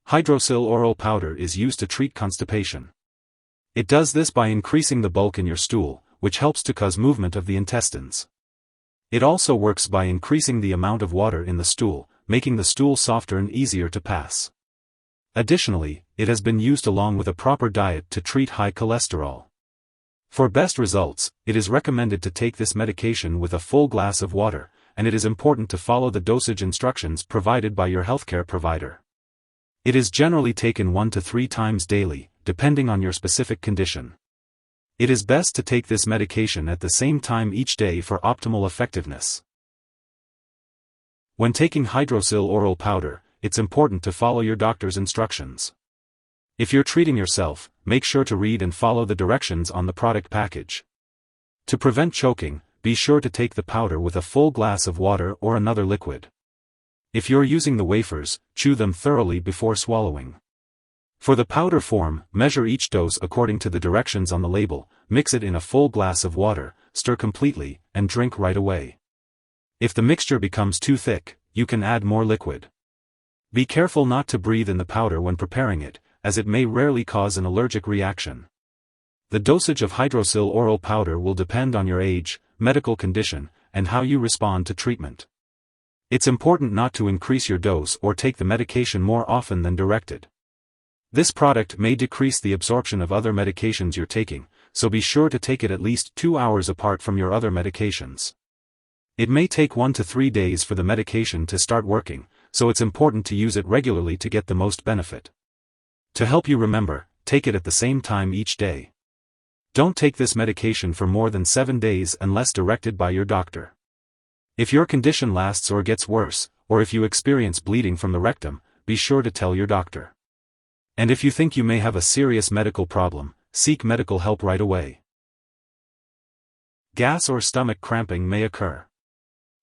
Hydrocil Oral Powder is used to treat constipation. It does this by increasing the bulk in your stool, which helps to cause movement of the intestines. It also works by increasing the amount of water in the stool, making the stool softer and easier to pass. Additionally, it has been used along with a proper diet to treat high cholesterol. For best results, it is recommended to take this medication with a full glass of water, and it is important to follow the dosage instructions provided by your healthcare provider. It is generally taken 1 to 3 times daily, depending on your specific condition. It is best to take this medication at the same time each day for optimal effectiveness. When taking Hydrocil Oral Powder, it's important to follow your doctor's instructions. If you're treating yourself, make sure to read and follow the directions on the product package. To prevent choking, be sure to take the powder with a full glass of water or another liquid. If you're using the wafers, chew them thoroughly before swallowing. For the powder form, measure each dose according to the directions on the label, mix it in a full glass of water, stir completely, and drink right away. If the mixture becomes too thick, you can add more liquid. Be careful not to breathe in the powder when preparing it, as it may rarely cause an allergic reaction. The dosage of Hydrocil Oral Powder will depend on your age, medical condition, and how you respond to treatment. It's important not to increase your dose or take the medication more often than directed. This product may decrease the absorption of other medications you're taking, so be sure to take it at least 2 hours apart from your other medications. It may take 1 to 3 days for the medication to start working, so it's important to use it regularly to get the most benefit. To help you remember, take it at the same time each day. Don't take this medication for more than 7 days unless directed by your doctor. If your condition lasts or gets worse, or if you experience bleeding from the rectum, be sure to tell your doctor. And if you think you may have a serious medical problem, seek medical help right away. Gas or stomach cramping may occur.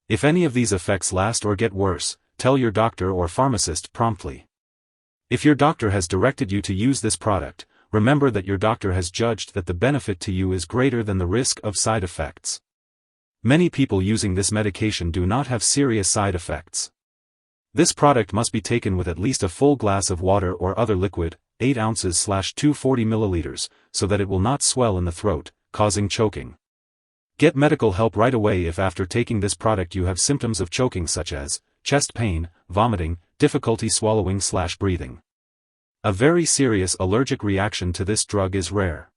If any of these effects last or get worse, tell your doctor or pharmacist promptly. If your doctor has directed you to use this product, remember that your doctor has judged that the benefit to you is greater than the risk of side effects. Many people using this medication do not have serious side effects. This product must be taken with at least a full glass of water or other liquid, 8 ounces/240 milliliters, so that it will not swell in the throat, causing choking. Get medical help right away if after taking this product you have symptoms of choking such as chest pain, vomiting, difficulty swallowing/breathing. A very serious allergic reaction to this drug is rare.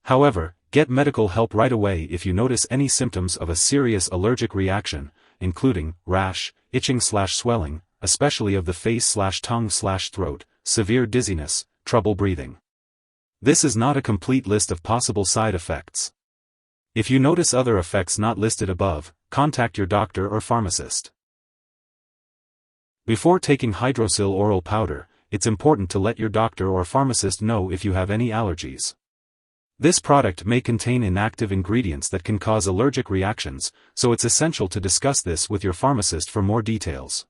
However, get medical help right away if you notice any symptoms of a serious allergic reaction, including rash, itching/swelling, especially of the face/tongue/throat, severe dizziness, trouble breathing. This is not a complete list of possible side effects. If you notice other effects not listed above, contact your doctor or pharmacist. Before taking Hydrocil Oral Powder, it's important to let your doctor or pharmacist know if you have any allergies. This product may contain inactive ingredients that can cause allergic reactions, so it's essential to discuss this with your pharmacist for more details.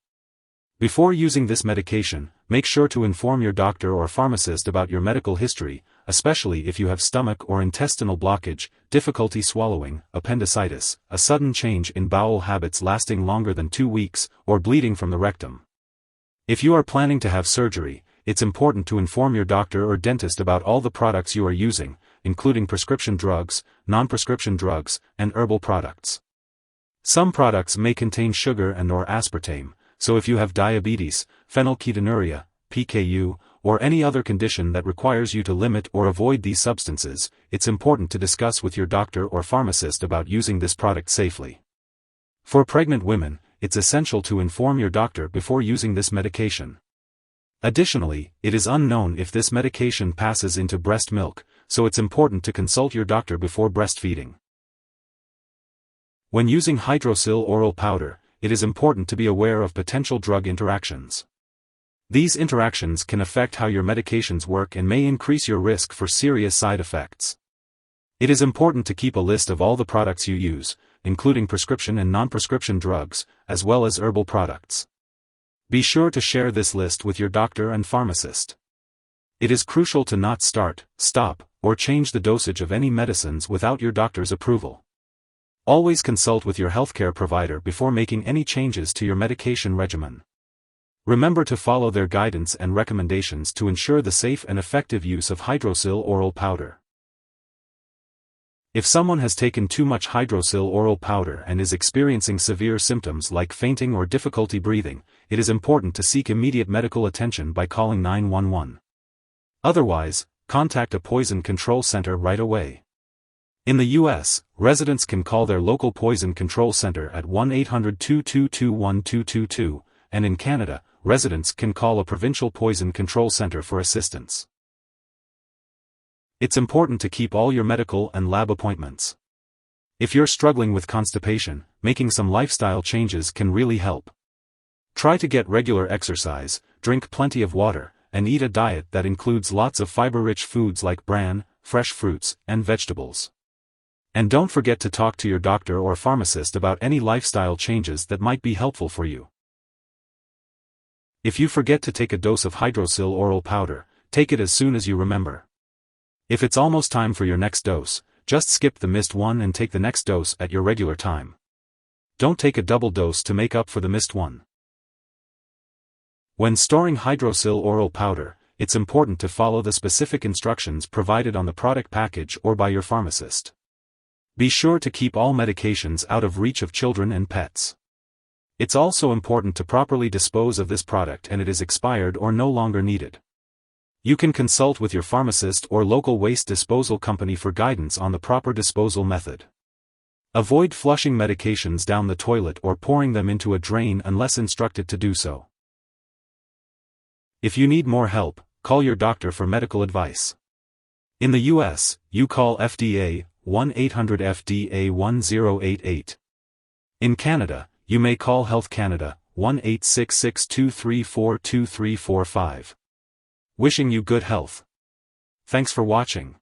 Before using this medication, make sure to inform your doctor or pharmacist about your medical history, especially if you have stomach or intestinal blockage, difficulty swallowing, appendicitis, a sudden change in bowel habits lasting longer than 2 weeks, or bleeding from the rectum. If you are planning to have surgery, it's important to inform your doctor or dentist about all the products you are using, including prescription drugs, non-prescription drugs, and herbal products. Some products may contain sugar and/or aspartame, so if you have diabetes, phenylketonuria, PKU, or any other condition that requires you to limit or avoid these substances, it's important to discuss with your doctor or pharmacist about using this product safely. For pregnant women, it's essential to inform your doctor before using this medication. Additionally, it is unknown if this medication passes into breast milk, so it's important to consult your doctor before breastfeeding. When using Hydrocil Oral Powder, it is important to be aware of potential drug interactions. These interactions can affect how your medications work and may increase your risk for serious side effects. It is important to keep a list of all the products you use, including prescription and non-prescription drugs, as well as herbal products. Be sure to share this list with your doctor and pharmacist. It is crucial to not start, stop, or change the dosage of any medicines without your doctor's approval. Always consult with your healthcare provider before making any changes to your medication regimen. Remember to follow their guidance and recommendations to ensure the safe and effective use of Hydrocil Oral Powder. If someone has taken too much Hydrocil Oral Powder and is experiencing severe symptoms like fainting or difficulty breathing, it is important to seek immediate medical attention by calling 911. Otherwise, contact a poison control center right away. In the U.S., residents can call their local poison control center at 1-800-222-1222, and in Canada, residents can call a provincial poison control center for assistance. It's important to keep all your medical and lab appointments. If you're struggling with constipation, making some lifestyle changes can really help. Try to get regular exercise, drink plenty of water, and eat a diet that includes lots of fiber-rich foods like bran, fresh fruits, and vegetables. And don't forget to talk to your doctor or pharmacist about any lifestyle changes that might be helpful for you. If you forget to take a dose of Hydrocil Oral Powder, take it as soon as you remember. If it's almost time for your next dose, just skip the missed one and take the next dose at your regular time. Don't take a double dose to make up for the missed one. When storing Hydrocil Oral Powder, it's important to follow the specific instructions provided on the product package or by your pharmacist. Be sure to keep all medications out of reach of children and pets. It's also important to properly dispose of this product and it is expired or no longer needed. You can consult with your pharmacist or local waste disposal company for guidance on the proper disposal method. Avoid flushing medications down the toilet or pouring them into a drain unless instructed to do so. If you need more help, call your doctor for medical advice. In the U.S., you call FDA 1-800-FDA-1088. In Canada, you may call Health Canada 1-866-234-2345. Wishing you good health. Thanks for watching.